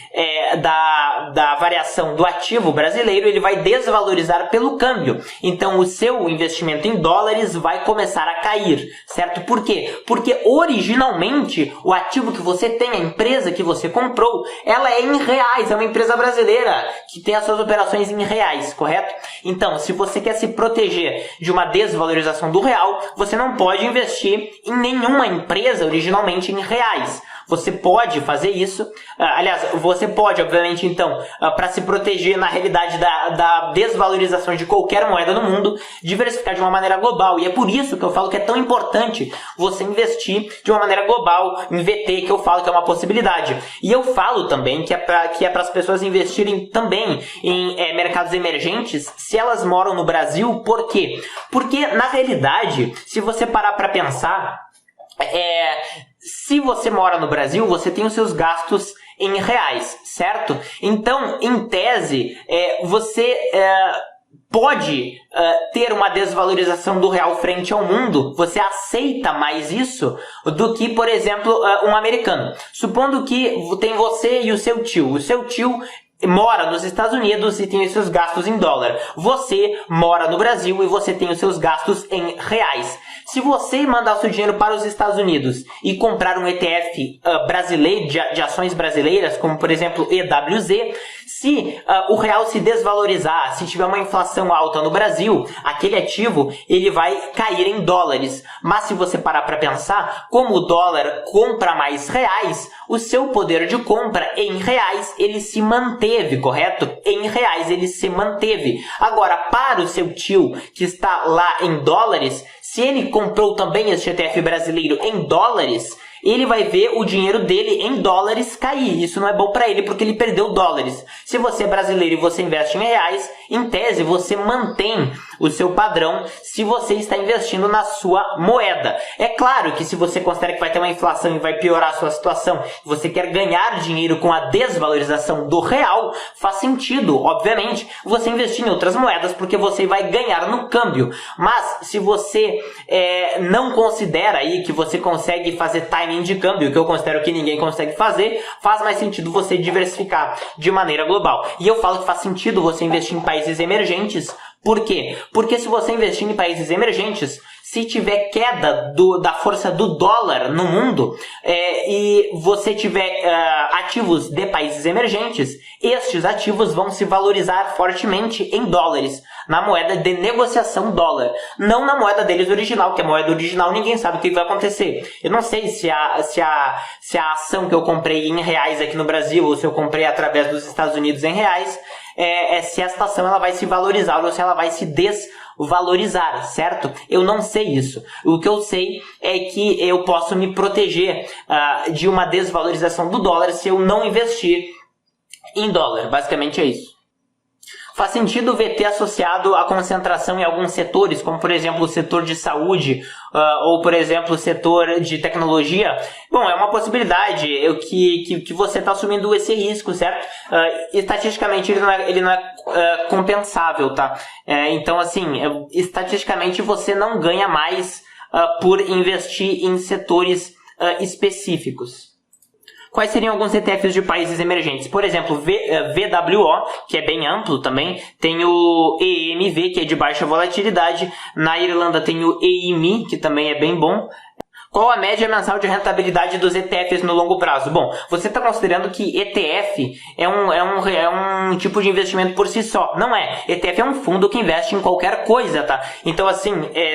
da variação do ativo brasileiro, ele vai desvalorizar pelo câmbio. Então, o seu investimento em dólares vai começar a cair, certo? Por quê? Porque originalmente o ativo que você tem, a empresa que você comprou, ela é em reais, é uma empresa brasileira que tem as suas operações em reais, correto? Então, se você quer se proteger de uma desvalorização do real, você não pode investir em nenhuma empresa originalmente em reais. Você pode fazer isso, aliás, você pode, obviamente, então, para se proteger na realidade da desvalorização de qualquer moeda no mundo, diversificar de uma maneira global. E é por isso que eu falo que é tão importante você investir de uma maneira global em VT, que eu falo que é uma possibilidade. E eu falo também que é para as pessoas investirem também em mercados emergentes, se elas moram no Brasil. Por quê? Porque, na realidade, se você parar para pensar, se você mora no Brasil, você tem os seus gastos em reais, certo? Então, em tese, você pode ter uma desvalorização do real frente ao mundo. Você aceita mais isso do que, por exemplo, um americano. Supondo que tem você e o seu tio. O seu tio mora nos Estados Unidos e tem os seus gastos em dólar. Você mora no Brasil e você tem os seus gastos em reais. Se você mandar o seu dinheiro para os Estados Unidos e comprar um ETF brasileiro, de ações brasileiras, como por exemplo EWZ, se o real se desvalorizar, se tiver uma inflação alta no Brasil, aquele ativo ele vai cair em dólares. Mas se você parar para pensar, como o dólar compra mais reais, o seu poder de compra em reais ele se manteve, correto? Em reais ele se manteve. Agora, para o seu tio que está lá em dólares, se ele comprou também esse ETF brasileiro em dólares, ele vai ver o dinheiro dele em dólares cair. Isso não é bom para ele porque ele perdeu dólares. Se você é brasileiro e você investe em reais, em tese você mantém o seu padrão se você está investindo na sua moeda. É claro que se você considera que vai ter uma inflação e vai piorar a sua situação, você quer ganhar dinheiro com a desvalorização do real, faz sentido, obviamente, você investir em outras moedas porque você vai ganhar no câmbio. Mas se você não considera aí que você consegue fazer timing de câmbio, que eu considero que ninguém consegue fazer, faz mais sentido você diversificar de maneira global. E eu falo que faz sentido você investir em países emergentes. Por quê? Porque se você investir em países emergentes, se tiver queda da força do dólar no mundo e você tiver ativos de países emergentes, estes ativos vão se valorizar fortemente em dólares, na moeda de negociação dólar, não na moeda deles original, que a moeda original ninguém sabe o que vai acontecer. Eu não sei se a ação que eu comprei em reais aqui no Brasil, ou se eu comprei através dos Estados Unidos em reais, se esta ação ela vai se valorizar ou se ela vai se desvalorizar, certo? Eu não sei isso. O que eu sei é que eu posso me proteger de uma desvalorização do dólar se eu não investir em dólar. Basicamente é isso. Faz sentido o VT associado à concentração em alguns setores, como por exemplo o setor de saúde ou por exemplo o setor de tecnologia? Bom, é uma possibilidade que você está assumindo esse risco, certo? Estatisticamente ele não é compensável, tá? Então assim, estatisticamente você não ganha mais por investir em setores específicos. Quais seriam alguns ETFs de países emergentes? Por exemplo, VWO, que é bem amplo também. Tem o EMV, que é de baixa volatilidade. Na Irlanda tem o EIMI, que também é bem bom. Qual a média mensal de rentabilidade dos ETFs no longo prazo? Bom, você está considerando que ETF é um tipo de investimento por si só. Não é. ETF é um fundo que investe em qualquer coisa, tá? Então, assim,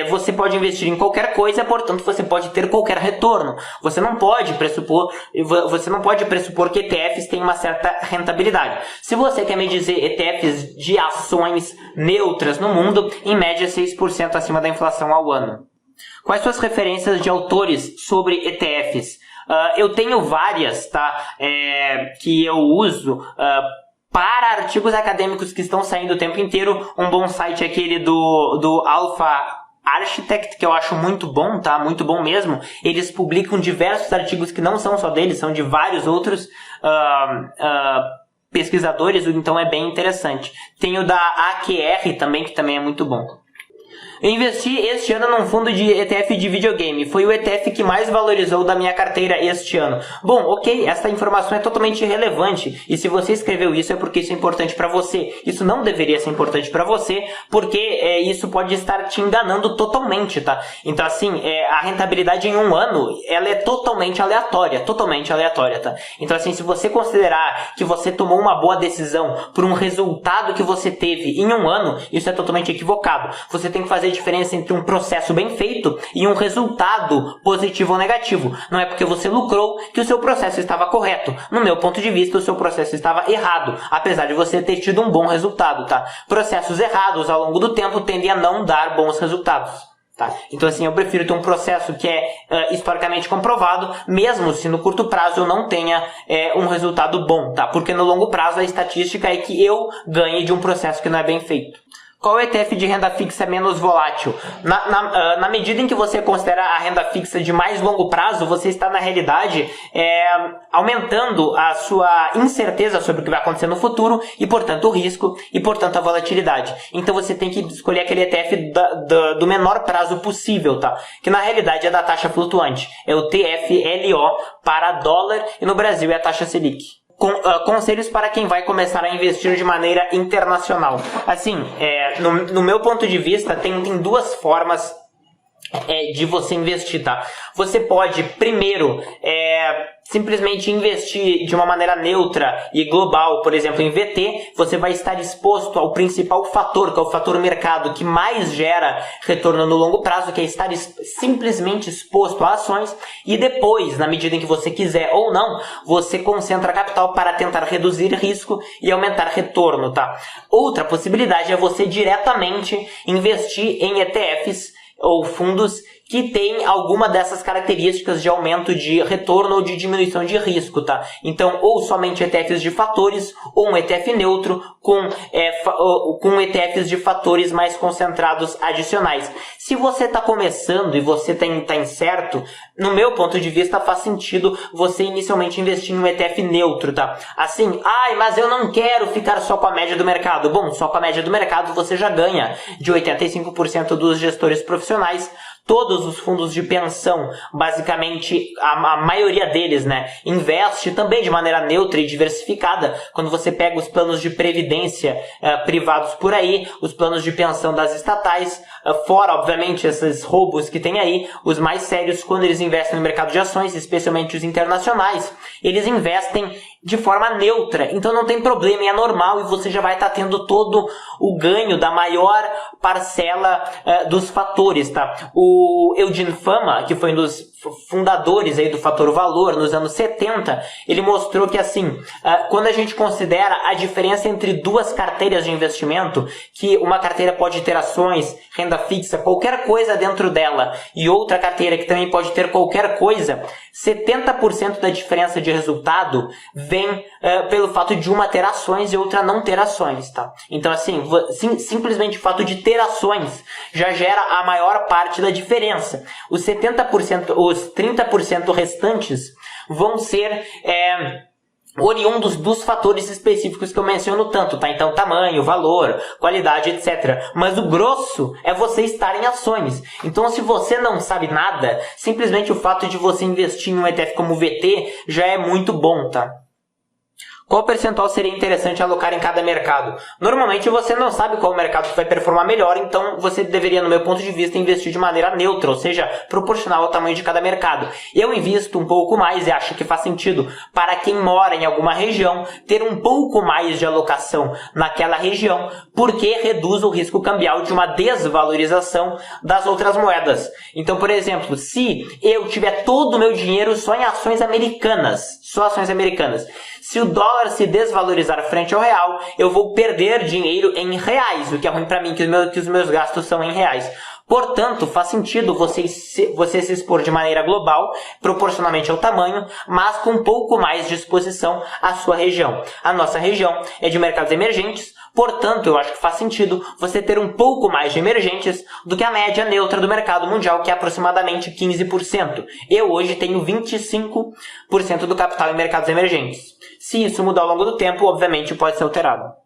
você pode investir em qualquer coisa, portanto, você pode ter qualquer retorno. Você não pode pressupor que ETFs têm uma certa rentabilidade. Se você quer me dizer ETFs de ações neutras no mundo, em média 6% acima da inflação ao ano. Quais suas referências de autores sobre ETFs? Eu tenho várias, tá? Que eu uso para artigos acadêmicos que estão saindo o tempo inteiro. Um bom site é aquele do Alpha Architect, que eu acho muito bom, tá? Muito bom mesmo. Eles publicam diversos artigos que não são só deles, são de vários outros pesquisadores, então é bem interessante. Tem o da AQR também, que também é muito bom. Eu investi este ano num fundo de ETF de videogame. Foi o ETF que mais valorizou da minha carteira este ano. Bom, ok, essa informação é totalmente irrelevante. E se você escreveu isso é porque isso é importante para você. Isso não deveria ser importante para você, porque isso pode estar te enganando totalmente, tá? Então, assim, a rentabilidade em um ano, ela é totalmente aleatória, tá? Então, assim, se você considerar que você tomou uma boa decisão por um resultado que você teve em um ano, isso é totalmente equivocado. Você tem que fazer diferença entre um processo bem feito e um resultado positivo ou negativo. Não é porque você lucrou que o seu processo estava correto. No meu ponto de vista, o seu processo estava errado, apesar de você ter tido um bom resultado, tá? Processos errados ao longo do tempo tendem a não dar bons resultados. Tá? Então, assim, eu prefiro ter um processo que é historicamente comprovado, mesmo se no curto prazo eu não tenha um resultado bom, tá? Porque no longo prazo a estatística é que eu ganhe de um processo que não é bem feito. Qual ETF de renda fixa é menos volátil? Na medida em que você considera a renda fixa de mais longo prazo, você está, na realidade, aumentando a sua incerteza sobre o que vai acontecer no futuro e, portanto, o risco e, portanto, a volatilidade. Então, você tem que escolher aquele ETF do menor prazo possível, tá? Que, na realidade, é da taxa flutuante. É o TFLO para dólar e, no Brasil, é a taxa Selic. Conselhos para quem vai começar a investir de maneira internacional. Assim, no meu ponto de vista, tem duas formas de você investir, tá? Você pode, primeiro, simplesmente investir de uma maneira neutra e global, por exemplo, em VT, você vai estar exposto ao principal fator, que é o fator mercado, que mais gera retorno no longo prazo, que é estar simplesmente exposto a ações, e depois, na medida em que você quiser ou não, você concentra capital para tentar reduzir risco e aumentar retorno, tá? Outra possibilidade é você diretamente investir em ETFs ou fundos que tem alguma dessas características de aumento de retorno ou de diminuição de risco, tá? Então, ou somente ETFs de fatores, ou um ETF neutro com ETFs de fatores mais concentrados adicionais. Se você está começando e você está incerto, no meu ponto de vista faz sentido você inicialmente investir em um ETF neutro, tá? Assim, mas eu não quero ficar só com a média do mercado. Bom, só com a média do mercado você já ganha de 85% dos gestores profissionais. Todos os fundos de pensão, basicamente a maioria deles, né, investe também de maneira neutra e diversificada. Quando você pega os planos de previdência privados por aí, os planos de pensão das estatais, fora, obviamente, esses roubos que tem aí, os mais sérios, quando eles investem no mercado de ações, especialmente os internacionais, eles investem de forma neutra, então não tem problema, é normal e você já vai estar tendo todo o ganho da maior parcela dos fatores, tá? O Eugene Fama, que foi um dos fundadores aí do Fator Valor nos anos 70, ele mostrou que assim, quando a gente considera a diferença entre duas carteiras de investimento, que uma carteira pode ter ações, renda fixa, qualquer coisa dentro dela, e outra carteira que também pode ter qualquer coisa, 70% da diferença de resultado vem pelo fato de uma ter ações e outra não ter ações, tá? Então assim, simplesmente o fato de ter ações já gera a maior parte da diferença. Os 70%, os 30% restantes vão ser oriundos dos fatores específicos que eu menciono tanto, tá? Então, tamanho, valor, qualidade, etc. Mas o grosso é você estar em ações. Então, se você não sabe nada, simplesmente o fato de você investir em um ETF como o VT já é muito bom, tá? Qual percentual seria interessante alocar em cada mercado? Normalmente você não sabe qual mercado vai performar melhor, então você deveria, no meu ponto de vista, investir de maneira neutra, ou seja, proporcional ao tamanho de cada mercado. Eu invisto um pouco mais e acho que faz sentido para quem mora em alguma região ter um pouco mais de alocação naquela região, porque reduz o risco cambial de uma desvalorização das outras moedas. Então, por exemplo, se eu tiver todo o meu dinheiro só em ações americanas, se o dólar se desvalorizar frente ao real, eu vou perder dinheiro em reais, o que é ruim para mim, que os meus gastos são em reais. Portanto, faz sentido você se expor de maneira global, proporcionalmente ao tamanho, mas com um pouco mais de exposição à sua região. A nossa região é de mercados emergentes, portanto, eu acho que faz sentido você ter um pouco mais de emergentes do que a média neutra do mercado mundial, que é aproximadamente 15%. Eu hoje tenho 25% do capital em mercados emergentes. Se isso mudar ao longo do tempo, obviamente pode ser alterado.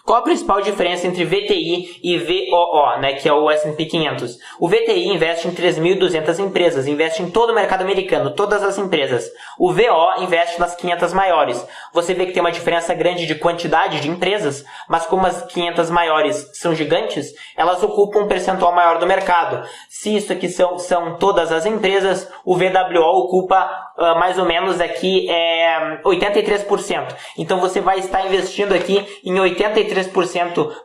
Qual a principal diferença entre VTI e VOO, né, que é o S&P 500? O VTI investe em 3.200 empresas, investe em todo o mercado americano, todas as empresas. O VO investe nas 500 maiores. Você vê que tem uma diferença grande de quantidade de empresas, mas como as 500 maiores são gigantes, elas ocupam um percentual maior do mercado. Se isso aqui são todas as empresas, o VWO ocupa mais ou menos aqui 83%. Então você vai estar investindo aqui em 83%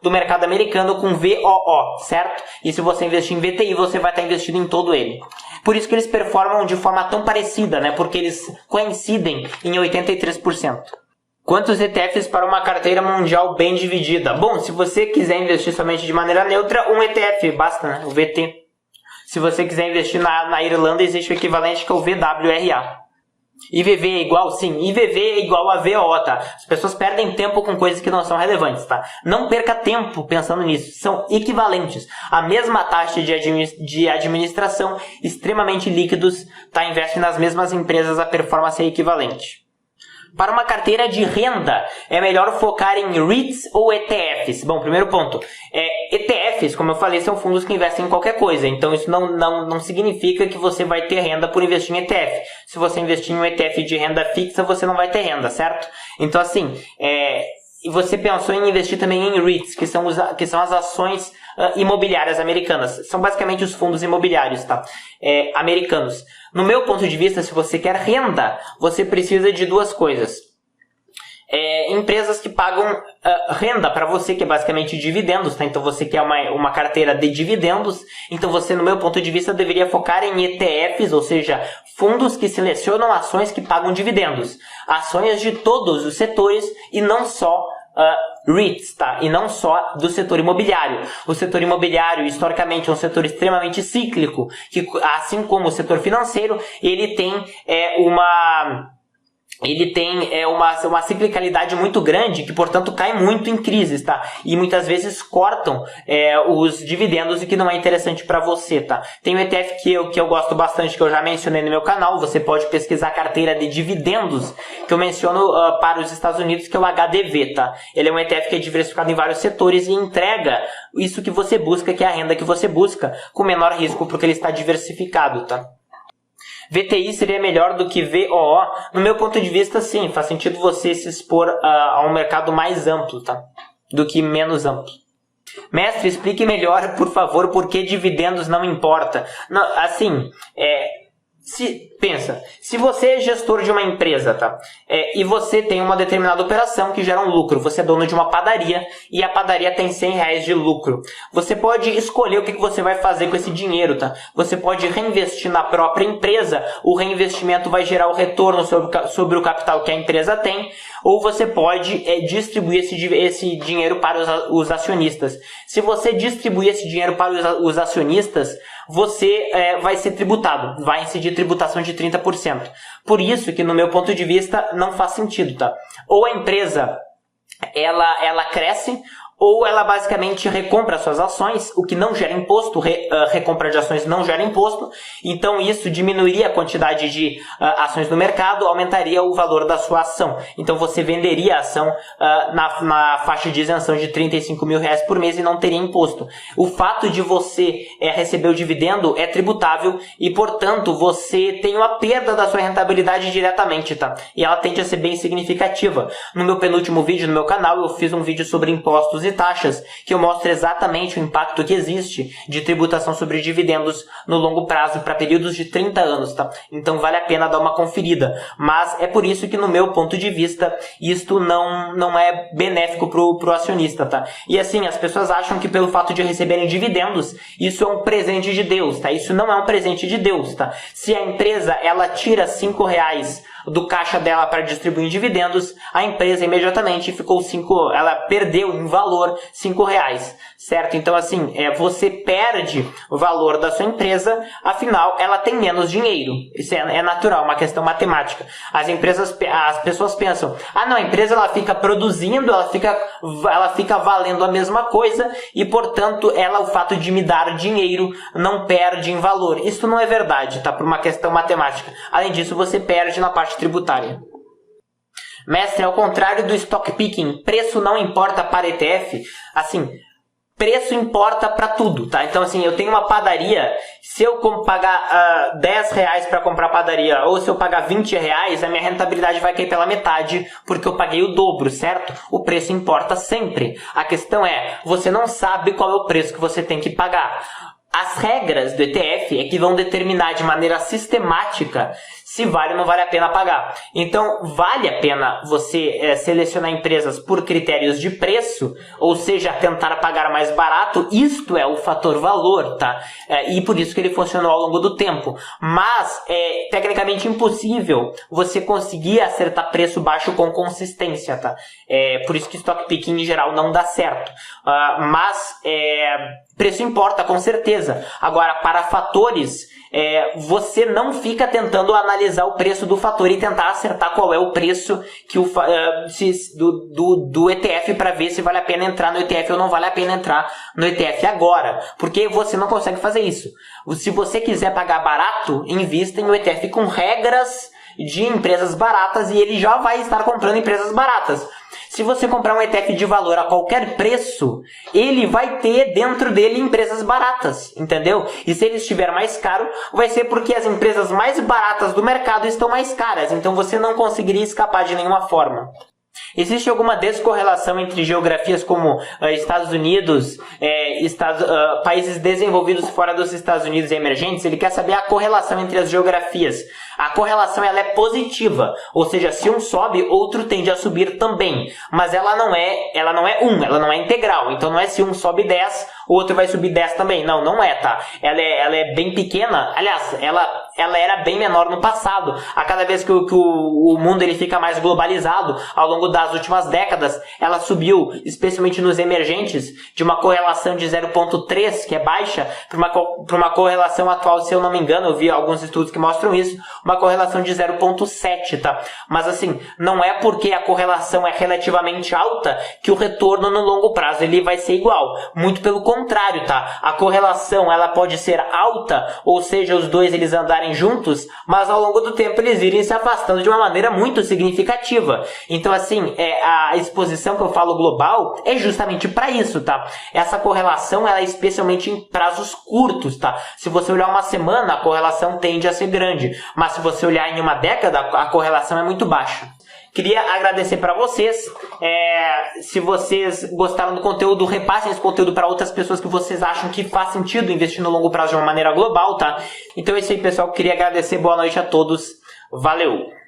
do mercado americano com VOO, certo? E se você investir em VTI, você vai estar investindo em todo ele. Por isso que eles performam de forma tão parecida, né? Porque eles coincidem em 83%. Quantos ETFs para uma carteira mundial bem dividida? Bom, se você quiser investir somente de maneira neutra, um ETF basta, né? O VT. Se você quiser investir na Irlanda, existe o equivalente que é o VWRA. IVV é igual? Sim, IVV é igual a VO, tá? As pessoas perdem tempo com coisas que não são relevantes, tá? Não perca tempo pensando nisso. São equivalentes. A mesma taxa de administração, extremamente líquidos, tá? Investe nas mesmas empresas, a performance é equivalente. Para uma carteira de renda, é melhor focar em REITs ou ETFs? Bom, primeiro ponto. ETFs, como eu falei, são fundos que investem em qualquer coisa. Então, isso não significa que você vai ter renda por investir em ETF. Se você investir em um ETF de renda fixa, você não vai ter renda, certo? Então, assim, e você pensou em investir também em REITs, que são as ações imobiliárias americanas. São basicamente os fundos imobiliários, tá? Americanos. No meu ponto de vista, se você quer renda, você precisa de duas coisas. Empresas que pagam renda para você, que é basicamente dividendos, tá? Então você quer uma carteira de dividendos, então você, no meu ponto de vista, deveria focar em ETFs, ou seja, fundos que selecionam ações que pagam dividendos. Ações de todos os setores e não só REITs, tá? E não só do setor imobiliário. O setor imobiliário, historicamente, é um setor extremamente cíclico, que, assim como o setor financeiro, ele tem uma ciclicalidade muito grande, que, portanto, cai muito em crises, tá? E muitas vezes cortam os dividendos, o que não é interessante para você, tá? Tem um ETF que eu gosto bastante, que eu já mencionei no meu canal. Você pode pesquisar a carteira de dividendos, que eu menciono para os Estados Unidos, que é o HDV, tá? Ele é um ETF que é diversificado em vários setores e entrega isso que você busca, que é a renda que você busca, com menor risco, porque ele está diversificado, tá? VTI seria melhor do que VOO? No meu ponto de vista, sim. Faz sentido você se expor a um mercado mais amplo, tá? Do que menos amplo. Mestre, explique melhor, por favor, por que dividendos não importa. Não, assim, pensa, se você é gestor de uma empresa, tá? E você tem uma determinada operação que gera um lucro, você é dono de uma padaria e a padaria tem R$100 de lucro. Você pode escolher o que você vai fazer com esse dinheiro, tá? Você pode reinvestir na própria empresa, o reinvestimento vai gerar o retorno sobre o capital que a empresa tem, ou você pode distribuir esse dinheiro para os acionistas. Se você distribuir esse dinheiro para os acionistas, você vai ser tributado, vai incidir tributação de 30%. Por isso que, no meu ponto de vista, não faz sentido, tá? Ou a empresa ela cresce, ou ela basicamente recompra suas ações, o que não gera imposto, recompra de ações não gera imposto, então isso diminuiria a quantidade de ações no mercado, aumentaria o valor da sua ação. Então você venderia a ação na faixa de isenção de R$35 mil por mês e não teria imposto. O fato de você receber o dividendo é tributável e, portanto, você tem uma perda da sua rentabilidade diretamente, tá? E ela tende a ser bem significativa. No meu penúltimo vídeo no meu canal, eu fiz um vídeo sobre impostos e taxas, que eu mostro exatamente o impacto que existe de tributação sobre dividendos no longo prazo para períodos de 30 anos, tá? Então vale a pena dar uma conferida. Mas é por isso que, no meu ponto de vista, isto não é benéfico pro acionista, tá? E assim, as pessoas acham que pelo fato de receberem dividendos, isso é um presente de Deus, tá? Isso não é um presente de Deus, tá? Se a empresa, ela tira R$5 do caixa dela para distribuir em dividendos, a empresa imediatamente ela perdeu em valor R$5, certo? Então assim, você perde o valor da sua empresa, afinal ela tem menos dinheiro. Isso é natural, uma questão matemática. As pessoas pensam, não, a empresa ela fica produzindo, ela fica valendo a mesma coisa e, portanto, o fato de me dar dinheiro não perde em valor. Isso não é verdade, tá? Por uma questão matemática. Além disso, você perde na parte tributária. Mestre, ao contrário do stock picking, preço não importa para ETF? Assim, preço importa para tudo, tá? Então, assim, eu tenho uma padaria, se eu pagar R$10 para comprar padaria, ou se eu pagar R$20, a minha rentabilidade vai cair pela metade, porque eu paguei o dobro, certo? O preço importa sempre. A questão é, você não sabe qual é o preço que você tem que pagar. As regras do ETF é que vão determinar de maneira sistemática se vale ou não vale a pena pagar. Então, vale a pena você selecionar empresas por critérios de preço, ou seja, tentar pagar mais barato. Isto é o fator valor, tá? E por isso que ele funcionou ao longo do tempo. Mas é tecnicamente impossível você conseguir acertar preço baixo com consistência, tá? Por isso que stock picking em geral não dá certo. Mas preço importa, com certeza. Agora, para fatores, você não fica tentando analisar o preço do fator e tentar acertar qual é o preço que do ETF para ver se vale a pena entrar no ETF ou não vale a pena entrar no ETF agora. Porque você não consegue fazer isso. Se você quiser pagar barato, invista em um ETF com regras de empresas baratas e ele já vai estar comprando empresas baratas. Se você comprar um ETF de valor a qualquer preço, ele vai ter dentro dele empresas baratas, entendeu? E se ele estiver mais caro, vai ser porque as empresas mais baratas do mercado estão mais caras, então você não conseguiria escapar de nenhuma forma. Existe alguma descorrelação entre geografias como Estados Unidos, países desenvolvidos fora dos Estados Unidos e emergentes? Ele quer saber a correlação entre as geografias. A correlação ela é positiva, ou seja, se um sobe, outro tende a subir também. Mas ela não é integral. Então não é se um sobe 10, o outro vai subir 10 também. Não é, tá? Ela é bem pequena. Aliás, ela era bem menor no passado. A cada vez que o mundo ele fica mais globalizado, ao longo das últimas décadas, ela subiu, especialmente nos emergentes, de uma correlação de 0,3, que é baixa, para uma correlação atual, se eu não me engano, eu vi alguns estudos que mostram isso, uma correlação de 0,7, tá? Mas assim, não é porque a correlação é relativamente alta que o retorno no longo prazo ele vai ser igual. Muito pelo contrário, tá? A correlação ela pode ser alta, ou seja, os dois eles andarem juntos, mas ao longo do tempo eles irem se afastando de uma maneira muito significativa. Então assim, a exposição que eu falo global é justamente para isso, tá? Essa correlação ela é especialmente em prazos curtos, tá? Se você olhar uma semana, a correlação tende a ser grande, mas se você olhar em uma década, a correlação é muito baixa. Queria agradecer para vocês. Se vocês gostaram do conteúdo, repassem esse conteúdo para outras pessoas que vocês acham que faz sentido investir no longo prazo de uma maneira global, tá? Então é isso aí, pessoal. Queria agradecer. Boa noite a todos. Valeu!